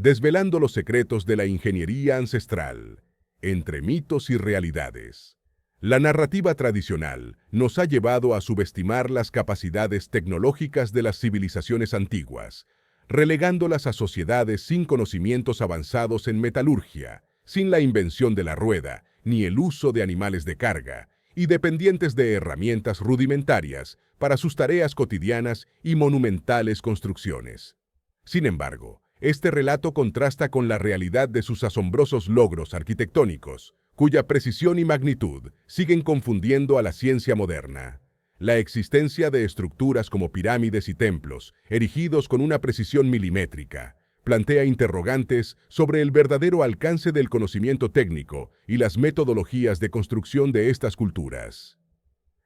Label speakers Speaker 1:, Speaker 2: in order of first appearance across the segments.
Speaker 1: desvelando los secretos de la ingeniería ancestral, entre mitos y realidades. La narrativa tradicional nos ha llevado a subestimar las capacidades tecnológicas de las civilizaciones antiguas, relegándolas a sociedades sin conocimientos avanzados en metalurgia, sin la invención de la rueda, ni el uso de animales de carga, y dependientes de herramientas rudimentarias para sus tareas cotidianas y monumentales construcciones. Sin embargo, este relato contrasta con la realidad de sus asombrosos logros arquitectónicos, cuya precisión y magnitud siguen confundiendo a la ciencia moderna. La existencia de estructuras como pirámides y templos, erigidos con una precisión milimétrica, plantea interrogantes sobre el verdadero alcance del conocimiento técnico y las metodologías de construcción de estas culturas.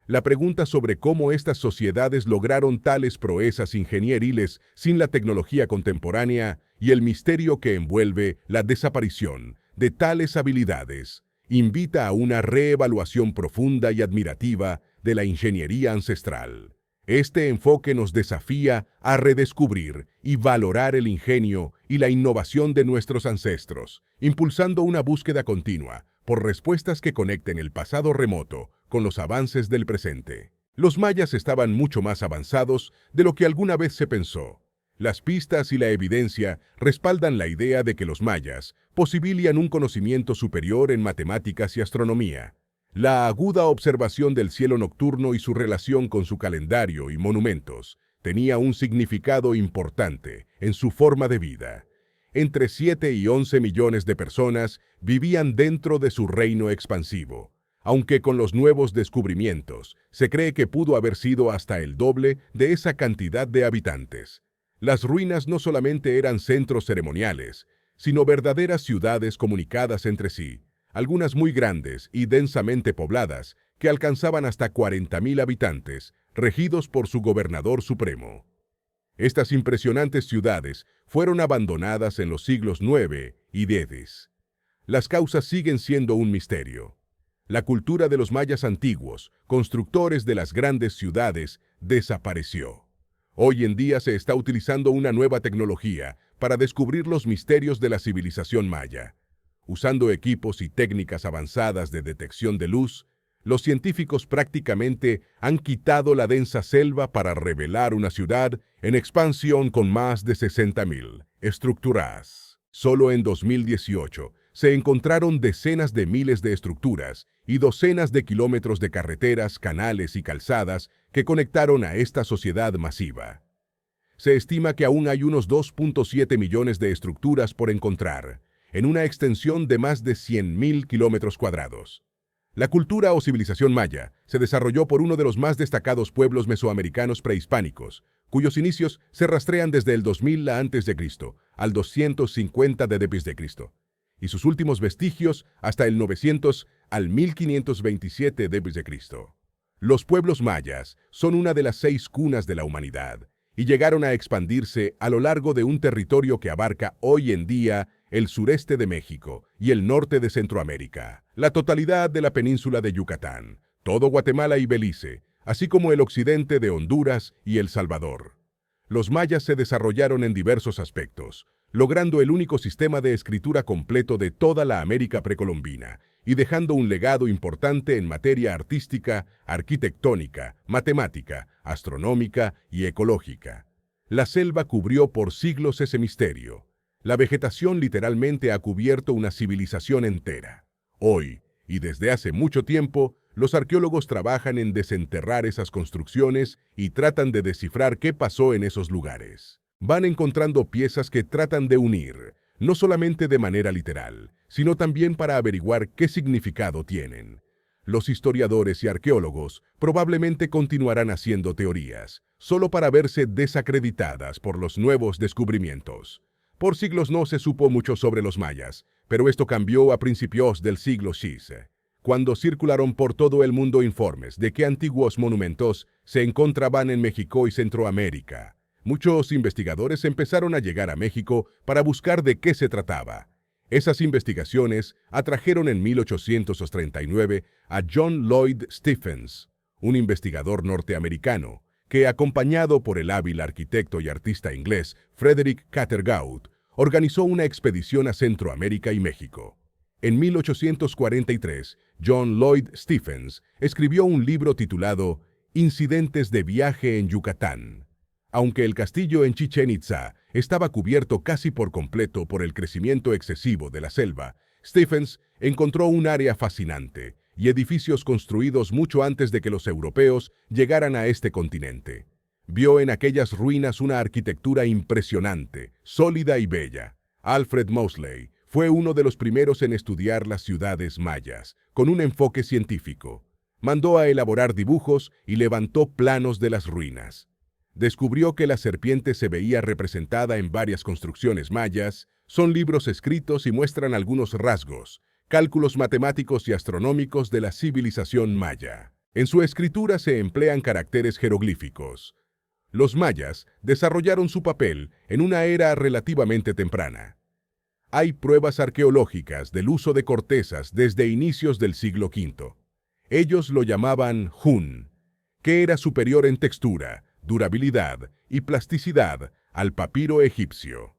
Speaker 1: La pregunta sobre cómo estas sociedades lograron tales proezas ingenieriles sin la tecnología contemporánea y el misterio que envuelve la desaparición de tales habilidades invita a una reevaluación profunda y admirativa de la ingeniería ancestral. Este enfoque nos desafía a redescubrir y valorar el ingenio y la innovación de nuestros ancestros, impulsando una búsqueda continua por respuestas que conecten el pasado remoto con los avances del presente. Los mayas estaban mucho más avanzados de lo que alguna vez se pensó. Las pistas y la evidencia respaldan la idea de que los mayas posibilitan un conocimiento superior en matemáticas y astronomía. La aguda observación del cielo nocturno y su relación con su calendario y monumentos tenía un significado importante en su forma de vida. Entre 7 y 11 millones de personas vivían dentro de su reino expansivo, aunque con los nuevos descubrimientos se cree que pudo haber sido hasta el doble de esa cantidad de habitantes. Las ruinas no solamente eran centros ceremoniales, sino verdaderas ciudades comunicadas entre sí, algunas muy grandes y densamente pobladas, que alcanzaban hasta 40.000 habitantes, regidos por su gobernador supremo. Estas impresionantes ciudades fueron abandonadas en los siglos IX y X. Las causas siguen siendo un misterio. La cultura de los mayas antiguos, constructores de las grandes ciudades, desapareció. Hoy en día se está utilizando una nueva tecnología para descubrir los misterios de la civilización maya. Usando equipos y técnicas avanzadas de detección de luz, los científicos prácticamente han quitado la densa selva para revelar una ciudad en expansión con más de 60.000 estructuras. Solo en 2018 se encontraron decenas de miles de estructuras y docenas de kilómetros de carreteras, canales y calzadas que conectaron a esta sociedad masiva. Se estima que aún hay unos 2.7 millones de estructuras por encontrar, en una extensión de más de 100.000 kilómetros cuadrados. La cultura o civilización maya se desarrolló por uno de los más destacados pueblos mesoamericanos prehispánicos, cuyos inicios se rastrean desde el 2000 a.C. al 250 d.C., y sus últimos vestigios hasta el 900 al 1527 d.C. Los pueblos mayas son una de las 6 cunas de la humanidad, y llegaron a expandirse a lo largo de un territorio que abarca hoy en día el sureste de México y el norte de Centroamérica, la totalidad de la península de Yucatán, todo Guatemala y Belice, así como el occidente de Honduras y El Salvador. Los mayas se desarrollaron en diversos aspectos, logrando el único sistema de escritura completo de toda la América precolombina y dejando un legado importante en materia artística, arquitectónica, matemática, astronómica y ecológica. La selva cubrió por siglos ese misterio. La vegetación literalmente ha cubierto una civilización entera. Hoy, y desde hace mucho tiempo, los arqueólogos trabajan en desenterrar esas construcciones y tratan de descifrar qué pasó en esos lugares. Van encontrando piezas que tratan de unir, no solamente de manera literal, sino también para averiguar qué significado tienen. Los historiadores y arqueólogos probablemente continuarán haciendo teorías, solo para verse desacreditadas por los nuevos descubrimientos. Por siglos no se supo mucho sobre los mayas, pero esto cambió a principios del siglo VI, cuando circularon por todo el mundo informes de que antiguos monumentos se encontraban en México y Centroamérica. Muchos investigadores empezaron a llegar a México para buscar de qué se trataba. Esas investigaciones atrajeron en 1839 a John Lloyd Stephens, un investigador norteamericano, que, acompañado por el hábil arquitecto y artista inglés Frederick Cathergaud, organizó una expedición a Centroamérica y México. En 1843, John Lloyd Stephens escribió un libro titulado Incidentes de viaje en Yucatán. Aunque el castillo en Chichén Itzá estaba cubierto casi por completo por el crecimiento excesivo de la selva, Stephens encontró un área fascinante y edificios construidos mucho antes de que los europeos llegaran a este continente. Vio en aquellas ruinas una arquitectura impresionante, sólida y bella. Alfred Mosley fue uno de los primeros en estudiar las ciudades mayas, con un enfoque científico. Mandó a elaborar dibujos y levantó planos de las ruinas. Descubrió que la serpiente se veía representada en varias construcciones mayas. Son libros escritos y muestran algunos rasgos, cálculos matemáticos y astronómicos de la civilización maya. En su escritura se emplean caracteres jeroglíficos. Los mayas desarrollaron su papel en una era relativamente temprana. Hay pruebas arqueológicas del uso de cortezas desde inicios del siglo V. Ellos lo llamaban jun, que era superior en textura, durabilidad y plasticidad al papiro egipcio.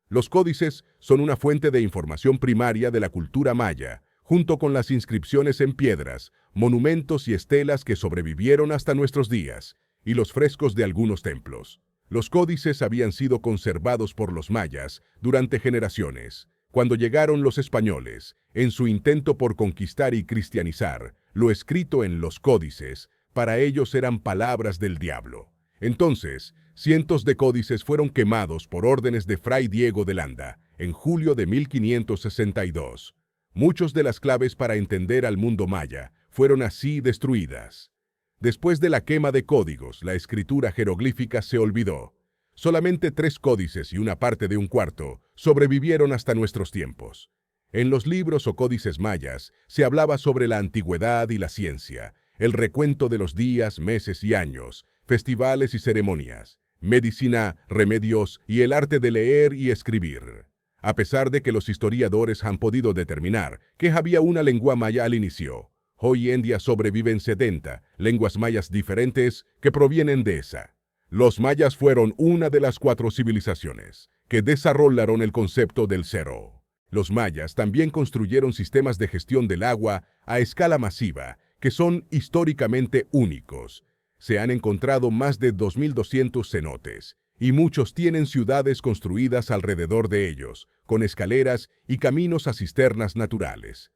Speaker 1: Los códices son una fuente de información primaria de la cultura maya, junto con las inscripciones en piedras, monumentos y estelas que sobrevivieron hasta nuestros días, y los frescos de algunos templos. Los códices habían sido conservados por los mayas durante generaciones. Cuando llegaron los españoles, en su intento por conquistar y cristianizar, lo escrito en los códices, para ellos eran palabras del diablo. Entonces, cientos de códices fueron quemados por órdenes de Fray Diego de Landa, en julio de 1562. Muchas de las claves para entender al mundo maya fueron así destruidas. Después de la quema de códigos, la escritura jeroglífica se olvidó. Solamente 3 códices y una parte de un cuarto sobrevivieron hasta nuestros tiempos. En los libros o códices mayas se hablaba sobre la antigüedad y la ciencia, el recuento de los días, meses y años, festivales y ceremonias, medicina, remedios y el arte de leer y escribir. A pesar de que los historiadores han podido determinar que había una lengua maya al inicio, hoy en día sobreviven 70 lenguas mayas diferentes que provienen de esa. Los mayas fueron una de las 4 civilizaciones que desarrollaron el concepto del cero. Los mayas también construyeron sistemas de gestión del agua a escala masiva que son históricamente únicos. Se han encontrado más de 2.200 cenotes y muchos tienen ciudades construidas alrededor de ellos, con escaleras y caminos a cisternas naturales.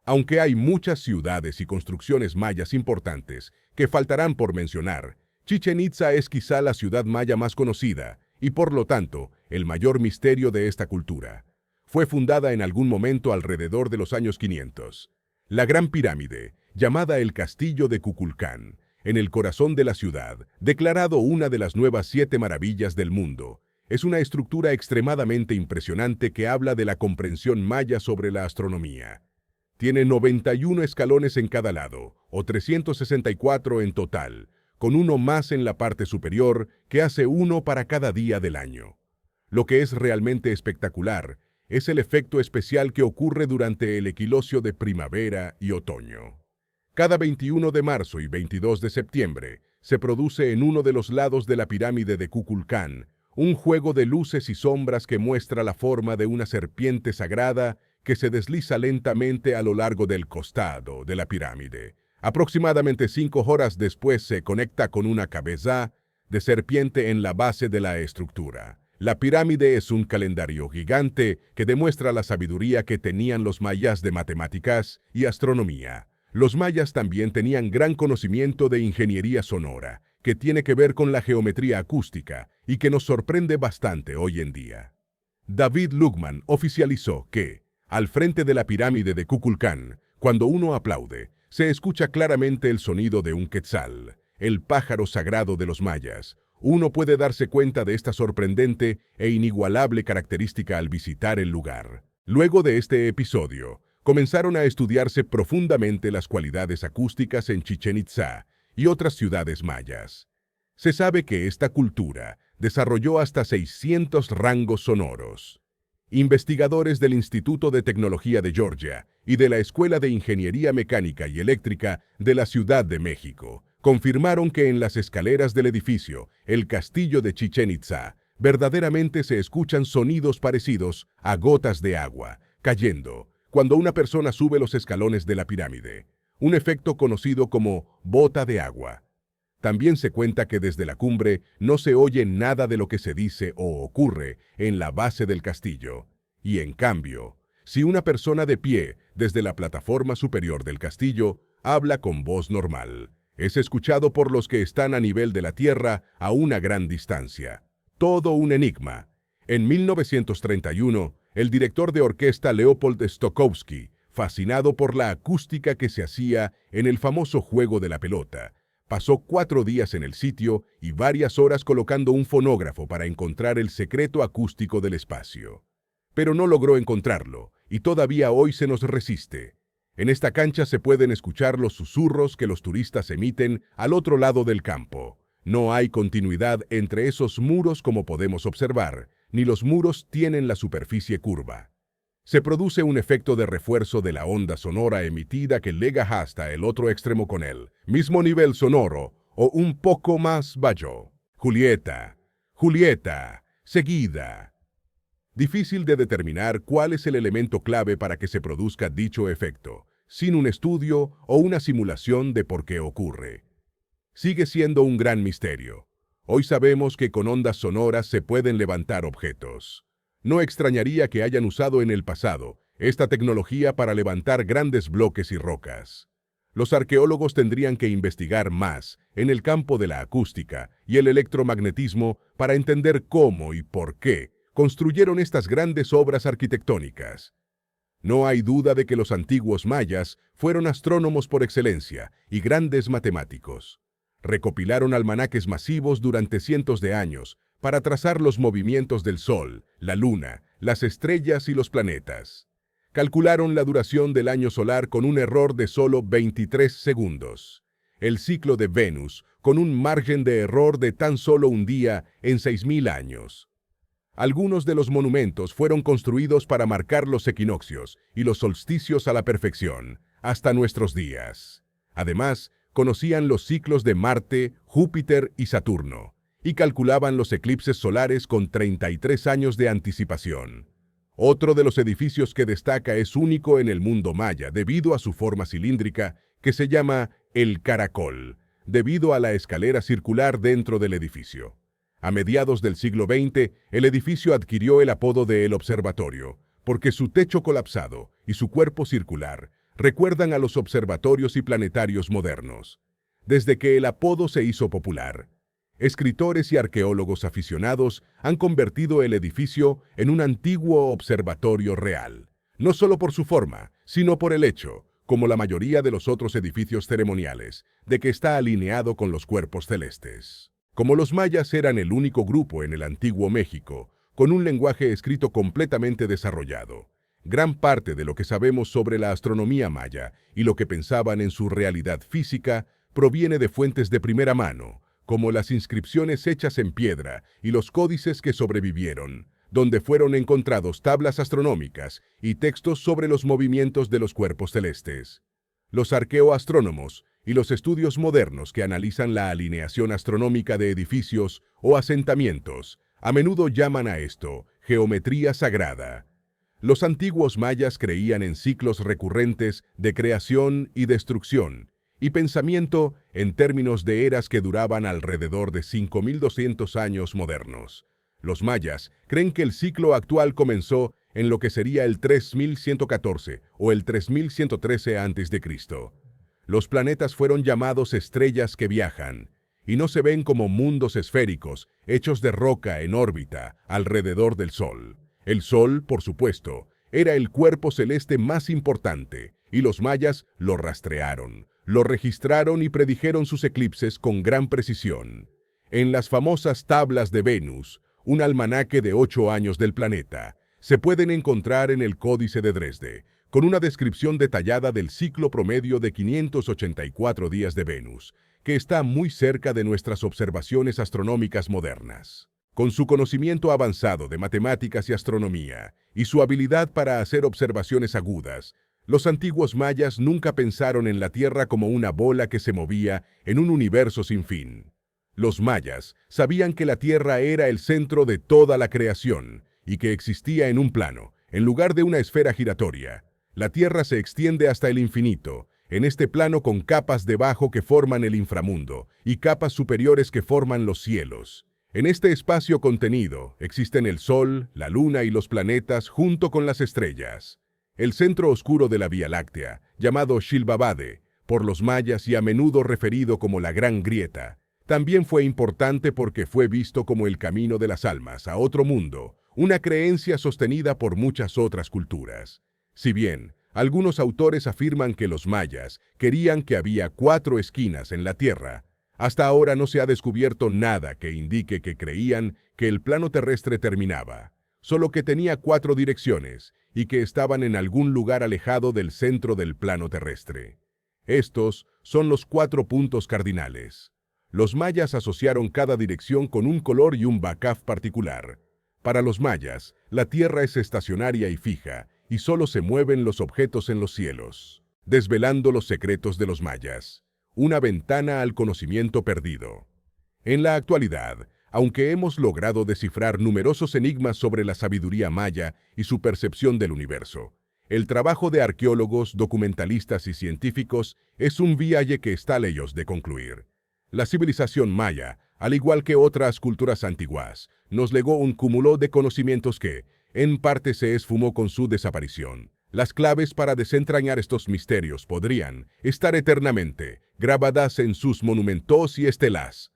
Speaker 1: Aunque hay muchas ciudades y construcciones mayas importantes que faltarán por mencionar, Chichén Itzá es quizá la ciudad maya más conocida y por lo tanto el mayor misterio de esta cultura. Fue fundada en algún momento alrededor de los años 500. La Gran Pirámide, llamada el Castillo de Kukulcán, en el corazón de la ciudad, declarado una de las nuevas 7 maravillas del mundo, es una estructura extremadamente impresionante que habla de la comprensión maya sobre la astronomía. Tiene 91 escalones en cada lado, o 364 en total, con uno más en la parte superior que hace uno para cada día del año. Lo que es realmente espectacular es el efecto especial que ocurre durante el equinoccio de primavera y otoño. Cada 21 de marzo y 22 de septiembre se produce en uno de los lados de la pirámide de Kukulcán un juego de luces y sombras que muestra la forma de una serpiente sagrada que se desliza lentamente a lo largo del costado de la pirámide. Aproximadamente 5 horas después se conecta con una cabeza de serpiente en la base de la estructura. La pirámide es un calendario gigante que demuestra la sabiduría que tenían los mayas de matemáticas y astronomía. Los mayas también tenían gran conocimiento de ingeniería sonora, que tiene que ver con la geometría acústica y que nos sorprende bastante hoy en día. David Lugman oficializó que, al frente de la pirámide de Kukulcán, cuando uno aplaude, se escucha claramente el sonido de un quetzal, el pájaro sagrado de los mayas. Uno puede darse cuenta de esta sorprendente e inigualable característica al visitar el lugar. Luego de este episodio, comenzaron a estudiarse profundamente las cualidades acústicas en Chichén Itzá y otras ciudades mayas. Se sabe que esta cultura desarrolló hasta 600 rangos sonoros. Investigadores del Instituto de Tecnología de Georgia y de la Escuela de Ingeniería Mecánica y Eléctrica de la Ciudad de México confirmaron que en las escaleras del edificio, el castillo de Chichén Itzá, Verdaderamente se escuchan sonidos parecidos a gotas de agua cayendo cuando una persona sube los escalones de la pirámide, un efecto conocido como bota de agua. También se cuenta que desde la cumbre no se oye nada de lo que se dice o ocurre en la base del castillo. Y en cambio, si una persona de pie desde la plataforma superior del castillo habla con voz normal, es escuchado por los que están a nivel de la tierra a una gran distancia. Todo un enigma. En 1931, el director de orquesta Leopold Stokowski, fascinado por la acústica que se hacía en el famoso juego de la pelota, pasó 4 días en el sitio y varias horas colocando un fonógrafo para encontrar el secreto acústico del espacio. Pero no logró encontrarlo, y todavía hoy se nos resiste. En esta cancha se pueden escuchar los susurros que los turistas emiten al otro lado del campo. No hay continuidad entre esos muros como podemos observar, ni los muros tienen la superficie curva. Se produce un efecto de refuerzo de la onda sonora emitida que llega hasta el otro extremo con el mismo nivel sonoro o un poco más bajo. Julieta, Julieta, seguida. Difícil de determinar cuál es el elemento clave para que se produzca dicho efecto, sin un estudio o una simulación de por qué ocurre. Sigue siendo un gran misterio. Hoy sabemos que con ondas sonoras se pueden levantar objetos. No extrañaría que hayan usado en el pasado esta tecnología para levantar grandes bloques y rocas. Los arqueólogos tendrían que investigar más en el campo de la acústica y el electromagnetismo para entender cómo y por qué construyeron estas grandes obras arquitectónicas. No hay duda de que los antiguos mayas fueron astrónomos por excelencia y grandes matemáticos. Recopilaron almanaques masivos durante cientos de años para trazar los movimientos del Sol, la Luna, las estrellas y los planetas. Calcularon la duración del año solar con un error de solo 23 segundos. El ciclo de Venus con un margen de error de tan solo un día en 6.000 años. Algunos de los monumentos fueron construidos para marcar los equinoccios y los solsticios a la perfección, hasta nuestros días. Además, conocían los ciclos de Marte, Júpiter y Saturno, y calculaban los eclipses solares con 33 años de anticipación. Otro de los edificios que destaca es único en el mundo maya debido a su forma cilíndrica, que se llama el Caracol, debido a la escalera circular dentro del edificio. A mediados del siglo XX, el edificio adquirió el apodo de El Observatorio, porque su techo colapsado y su cuerpo circular recuerdan a los observatorios y planetarios modernos. Desde que el apodo se hizo popular, escritores y arqueólogos aficionados han convertido el edificio en un antiguo observatorio real, no solo por su forma, sino por el hecho, como la mayoría de los otros edificios ceremoniales, de que está alineado con los cuerpos celestes. Como los mayas eran el único grupo en el antiguo México con un lenguaje escrito completamente desarrollado, gran parte de lo que sabemos sobre la astronomía maya y lo que pensaban en su realidad física proviene de fuentes de primera mano, como las inscripciones hechas en piedra y los códices que sobrevivieron, donde fueron encontrados tablas astronómicas y textos sobre los movimientos de los cuerpos celestes. Los arqueoastrónomos y los estudios modernos que analizan la alineación astronómica de edificios o asentamientos a menudo llaman a esto geometría sagrada. Los antiguos mayas creían en ciclos recurrentes de creación y destrucción, y pensamiento en términos de eras que duraban alrededor de 5.200 años modernos. Los mayas creen que el ciclo actual comenzó en lo que sería el 3114 o el 3113 a.C. Los planetas fueron llamados estrellas que viajan, y no se ven como mundos esféricos hechos de roca en órbita alrededor del Sol. El Sol, por supuesto, era el cuerpo celeste más importante, y los mayas lo rastrearon, lo registraron y predijeron sus eclipses con gran precisión. En las famosas tablas de Venus, un almanaque de 8 años del planeta, se pueden encontrar en el Códice de Dresde, con una descripción detallada del ciclo promedio de 584 días de Venus, que está muy cerca de nuestras observaciones astronómicas modernas. Con su conocimiento avanzado de matemáticas y astronomía, y su habilidad para hacer observaciones agudas, los antiguos mayas nunca pensaron en la Tierra como una bola que se movía en un universo sin fin. Los mayas sabían que la Tierra era el centro de toda la creación y que existía en un plano, en lugar de una esfera giratoria. La Tierra se extiende hasta el infinito, en este plano con capas debajo que forman el inframundo y capas superiores que forman los cielos. En este espacio contenido existen el Sol, la Luna y los planetas junto con las estrellas. El centro oscuro de la Vía Láctea, llamado Xilvabade, por los mayas y a menudo referido como la Gran Grieta, también fue importante porque fue visto como el camino de las almas a otro mundo, una creencia sostenida por muchas otras culturas. Si bien algunos autores afirman que los mayas querían que había 4 esquinas en la Tierra, hasta ahora no se ha descubierto nada que indique que creían que el plano terrestre terminaba, solo que tenía 4 direcciones y que estaban en algún lugar alejado del centro del plano terrestre. Estos son los 4 puntos cardinales. Los mayas asociaron cada dirección con un color y un bakaf particular. Para los mayas, la Tierra es estacionaria y fija, y solo se mueven los objetos en los cielos. Desvelando los secretos de los mayas. Una ventana al conocimiento perdido. En la actualidad, aunque hemos logrado descifrar numerosos enigmas sobre la sabiduría maya y su percepción del universo, el trabajo de arqueólogos, documentalistas y científicos es un viaje que está lejos de concluir. La civilización maya, al igual que otras culturas antiguas, nos legó un cúmulo de conocimientos que, en parte, se esfumó con su desaparición. Las claves para desentrañar estos misterios podrían estar eternamente grabadas en sus monumentos y estelas.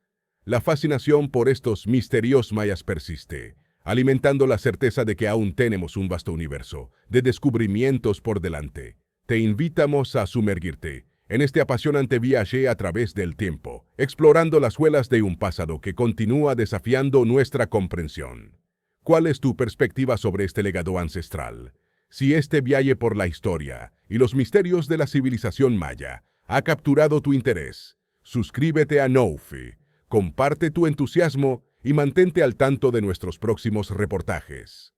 Speaker 1: La fascinación por estos misterios mayas persiste, alimentando la certeza de que aún tenemos un vasto universo de descubrimientos por delante. Te invitamos a sumergirte en este apasionante viaje a través del tiempo, explorando las huellas de un pasado que continúa desafiando nuestra comprensión. ¿Cuál es tu perspectiva sobre este legado ancestral? Si este viaje por la historia y los misterios de la civilización maya ha capturado tu interés, suscríbete a Noufi, comparte tu entusiasmo y mantente al tanto de nuestros próximos reportajes.